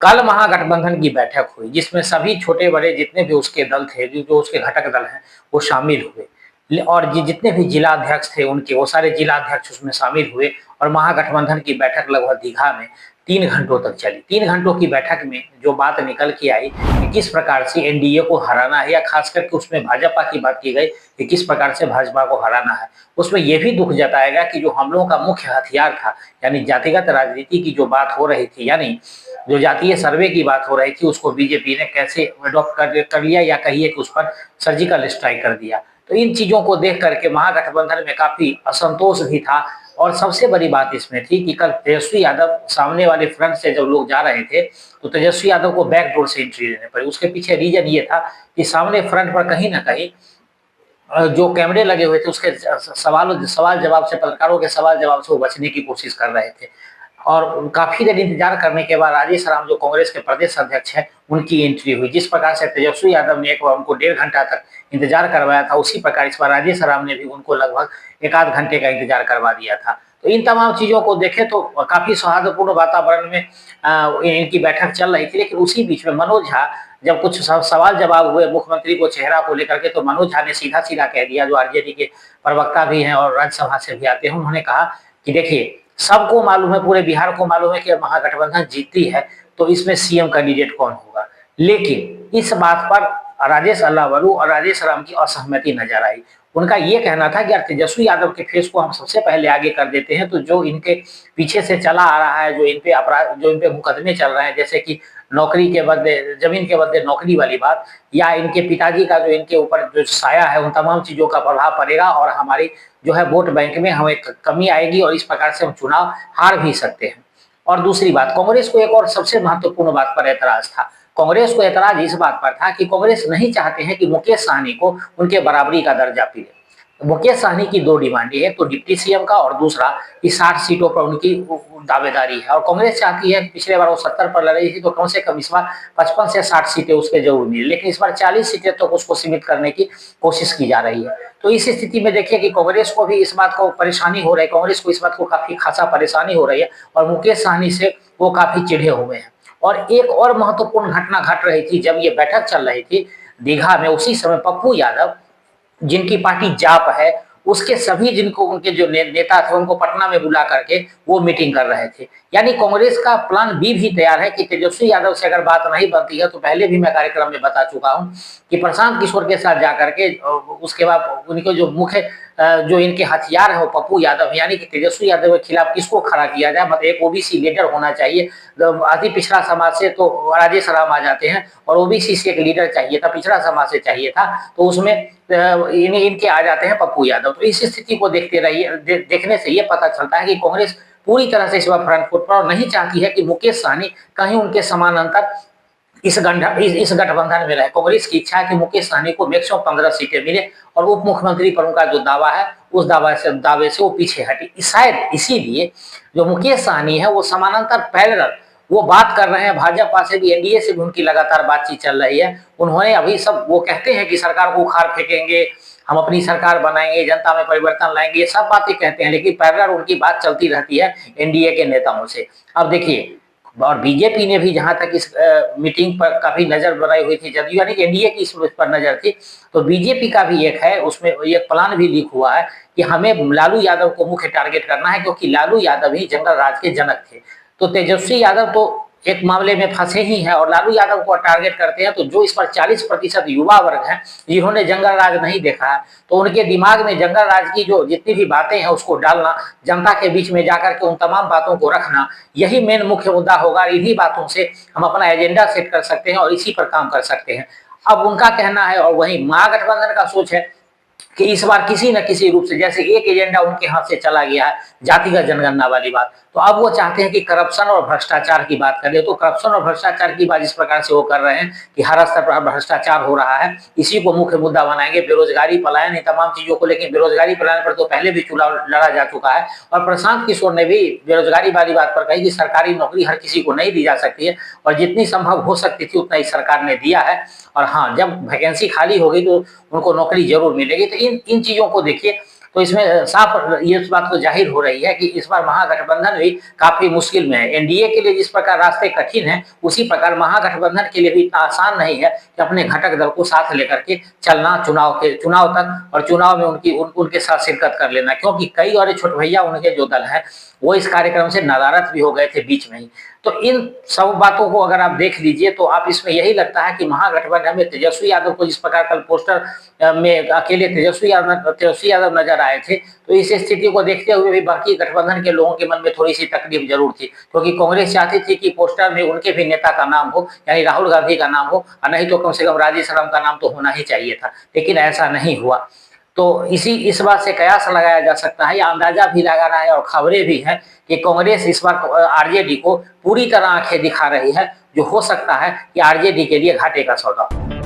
कल महागठबंधन की बैठक हुई जिसमें सभी छोटे बड़े जितने भी उसके दल थे, जो उसके घटक दल हैं, वो शामिल हुए। और जितने भी जिला अध्यक्ष थे उनके, वो सारे जिला अध्यक्ष उसमें शामिल हुए। और महागठबंधन की बैठक लगभग दीघा में 3 घंटों तक चली। 3 घंटों की बैठक में जो बात निकल के आई कि किस प्रकार से एनडीए को हराना है, या खास करके उसमें भाजपा की बात की गई कि किस प्रकार से भाजपा को हराना है। उसमें यह भी दुख जताया गया कि जो हम लोगों का मुख्य हथियार था, यानी जातिगत राजनीति की जो बात हो रही थी, यानी जो जातीय सर्वे की बात हो रही थी, उसको बीजेपी ने कैसे अडॉप्ट कर लिया, या कहिए कि उस पर सर्जिकल स्ट्राइक कर दिया। तो इन चीजों को देख करके महागठबंधन में काफी असंतोष भी था। और सबसे बड़ी बात इसमें थी कि कल तेजस्वी यादव सामने वाले फ्रंट से जब लोग जा रहे थे, तो तेजस्वी यादव को बैक डोर से एंट्री लेने पड़ी। उसके पीछे रीजन ये था कि सामने फ्रंट पर कहीं ना कहीं जो कैमरे लगे हुए थे, उसके सवाल जवाब से, पत्रकारों के सवाल जवाब से वो बचने की कोशिश कर रहे थे। और काफी देर इंतजार करने के बाद राजेश राम, जो कांग्रेस के प्रदेश अध्यक्ष हैं, उनकी एंट्री हुई। जिस प्रकार से तेजस्वी यादव ने एक बार उनको 1.5 घंटा तक इंतजार करवाया था, उसी प्रकार इस बार राजेश राम ने भी उनको लगभग 1 आध घंटे का इंतजार करवा दिया था। तो इन तमाम चीजों को देखें तो काफी सौहार्दपूर्ण वातावरण में इनकी बैठक चल रही थी। लेकिन उसी बीच में मनोज झा, जब कुछ सवाल जवाब हुए मुख्यमंत्री को चेहरा को लेकर के, तो मनोज झा ने सीधा सीधा कह दिया, जो आरजेडी के प्रवक्ता भी हैं और राज्यसभा से भी आते हैं, उन्होंने कहा कि देखिए, सबको मालूम है, पूरे बिहार को मालूम है कि महागठबंधन जीतती है तो इसमें सीएम कैंडिडेट कौन होगा। लेकिन इस बात पर राजेश अल्लावरू और राजेश राम की असहमति नजर आई। उनका ये कहना था कि यार, तेजस्वी यादव के फेस को हम सबसे पहले आगे कर देते हैं, तो जो इनके पीछे से चला आ रहा है, जो इन पे अपराध, जो इन पे मुकदमे चल रहे हैं, जैसे कि नौकरी के बदले जमीन के बदले नौकरी वाली बात, या इनके पिताजी का जो इनके ऊपर जो साया है, उन तमाम चीजों का प्रभाव पड़ेगा और हमारी जो है वोट बैंक में हमें कमी आएगी, और इस प्रकार से हम चुनाव हार भी सकते हैं। और दूसरी बात, कांग्रेस को एक और सबसे महत्वपूर्ण बात पर ऐतराज था। कांग्रेस को ऐतराज इस बात पर था कि कांग्रेस नहीं चाहते हैं कि मुकेश सहनी को उनके बराबरी का दर्जा मिले। मुकेश सहनी की दो डिमांड है, एक तो डिप्टी सीएम का, और दूसरा कि 60 सीटों पर उनकी दावेदारी है। और कांग्रेस चाहती है, पिछले बार वो 70 पर लड़ रही थी, तो कम से कम इस बार 55 से 60 सीटें उसके जरूर मिले, लेकिन इस बार 40 सीटें तक उसको सीमित करने की कोशिश की जा रही है। तो इस स्थिति में देखिए कि कांग्रेस को भी इस बात को परेशानी हो रही है, कांग्रेस को इस बात को काफी खासा परेशानी हो रही है, और मुकेश सहनी से वो काफी चिढ़े हुए हैं। और एक और महत्वपूर्ण घटना घट रही थी जब ये बैठक चल रही थी दीघा में, उसी समय पप्पू यादव, जिनकी पार्टी जाप है, उसके सभी, जिनको उनके जो नेता थे, उनको पटना में बुला करके वो मीटिंग कर रहे थे। यानी कांग्रेस का प्लान बी भी तैयार है कि तेजस्वी यादव से अगर बात नहीं बनती है, तो पहले भी मैं कार्यक्रम में बता चुका हूं कि प्रशांत किशोर के साथ जाकर के उसके बाद उनके जो मुख्य जो इनके हथियार है वो पप्पू यादव, यानी कि तेजस्वी यादव के खिलाफ किसको खड़ा किया जाए। मतलब एक ओबीसी लीडर होना चाहिए, अति पिछड़ा समाज से तो राजेश राम आ जाते हैं, और ओबीसी से एक लीडर चाहिए था, पिछड़ा समाज से चाहिए था, तो उसमें इनके आ जाते हैं पप्पू यादव। तो इस स्थिति को देखते रहिए, देखने से ये पता चलता है कि कांग्रेस पूरी तरह से इस बार फ्रंट फुट पर, और नहीं चाहती है कि मुकेश सहनी कहीं उनके समानांतर इस गठबंधन में रहे। कांग्रेस की इच्छा है कि मुकेश सहनी को मैक्सिमम 15 सीटें मिले, और उप मुख्यमंत्री पर उनका जो दावा है, उस दावे से वो पीछे हटी। शायद इसीलिए जो मुकेश सहनी है वो समानांतर पैरेलल वो बात कर रहे हैं, भाजपा से भी, एनडीए से भी उनकी लगातार बातचीत चल रही है। उन्होंने अभी सब, वो कहते हैं कि सरकार को उखाड़ फेंकेंगे, हम अपनी सरकार बनाएंगे, जनता में परिवर्तन लाएंगे, ये सब बातें कहते हैं, लेकिन पैरेलल उनकी बात चलती रहती है एनडीए के नेताओं से। अब देखिए, और बीजेपी ने भी जहां तक इस मीटिंग पर काफी नजर बनाई हुई थी, जदयू यानी कि एनडीए की इस पर नजर थी, तो बीजेपी का भी एक है, उसमें एक प्लान भी लीक हुआ है कि हमें लालू यादव को मुख्य टारगेट करना है, क्योंकि लालू यादव ही जंगल राज के जनक थे। तो तेजस्वी यादव तो एक मामले में फंसे ही हैं, और लालू यादव को टारगेट करते हैं, तो जो इस पर 40% युवा वर्ग है जिन्होंने जंगल राज नहीं देखा है, तो उनके दिमाग में जंगल राज की जो जितनी भी बातें हैं उसको डालना, जनता के बीच में जाकर के उन तमाम बातों को रखना, यही मेन मुख्य मुद्दा होगा। इन्हीं बातों से हम अपना एजेंडा सेट कर सकते हैं और इसी पर काम कर सकते हैं। अब उनका कहना है, और वही महागठबंधन का सोच है कि इस बार किसी न किसी रूप से, जैसे एक एजेंडा उनके हाथ से चला गया है जातिगत जनगणना वाली बात, तो अब वो चाहते हैं कि करप्शन और भ्रष्टाचार की बात करें। तो करप्शन और भ्रष्टाचार की बात इस प्रकार से वो कर रहे हैं कि हर स्तर पर भ्रष्टाचार हो रहा है, इसी को मुख्य मुद्दा बनाएंगे। बेरोजगारी, पलायन, इन तमाम चीजों को, लेकिन बेरोजगारी पलायन पर तो पहले भी चुनाव लड़ा जा चुका है, और प्रशांत किशोर ने भी बेरोजगारी वाली बात पर कही कि सरकारी नौकरी हर किसी को नहीं दी जा सकती है, और जितनी संभव हो सकती थी उतना इस सरकार ने दिया है, और हाँ, जब वैकेंसी खाली होगी तो उनको नौकरी जरूर मिलेगी। तो इन चीजों को देखिए, तो इसमें साफ ये इस बात तो जाहिर हो रही है कि इस बार महागठबंधन भी काफी मुश्किल में है। एनडीए के लिए जिस प्रकार रास्ते कठिन हैं, उसी प्रकार महागठबंधन के लिए भी इतना आसान नहीं है कि अपने घटक दल को साथ लेकर के चलना चुनाव तक, और चुनाव में उनके साथ शिरकत कर लेना, क्योंकि कई और छोटे भैया उनके जो दल है वो इस कार्यक्रम से नदारद भी हो गए थे बीच में ही। तो इन सब बातों को अगर आप देख लीजिए तो आप इसमें यही लगता है कि महागठबंधन में तेजस्वी यादव को जिस प्रकार कल पोस्टर में अकेले तेजस्वी यादव नजर आए थे, तो इस स्थिति को देखते हुए भी बाकी गठबंधन के लोगों के मन में थोड़ी सी तकलीफ जरूर थी, क्योंकि कांग्रेस चाहती थी कि पोस्टर में उनके भी नेता का नाम हो, यानी राहुल गांधी का नाम हो, और नहीं तो कम से कम राजीव का नाम तो होना ही चाहिए था, लेकिन ऐसा नहीं हुआ। तो इस बात से कयास लगाया जा सकता है या अंदाजा भी लगा रहा है और खबरें भी हैं कि कांग्रेस इस बार आरजेडी को पूरी तरह आंखें दिखा रही है, जो हो सकता है कि आरजेडी के लिए घाटे का सौदा हो।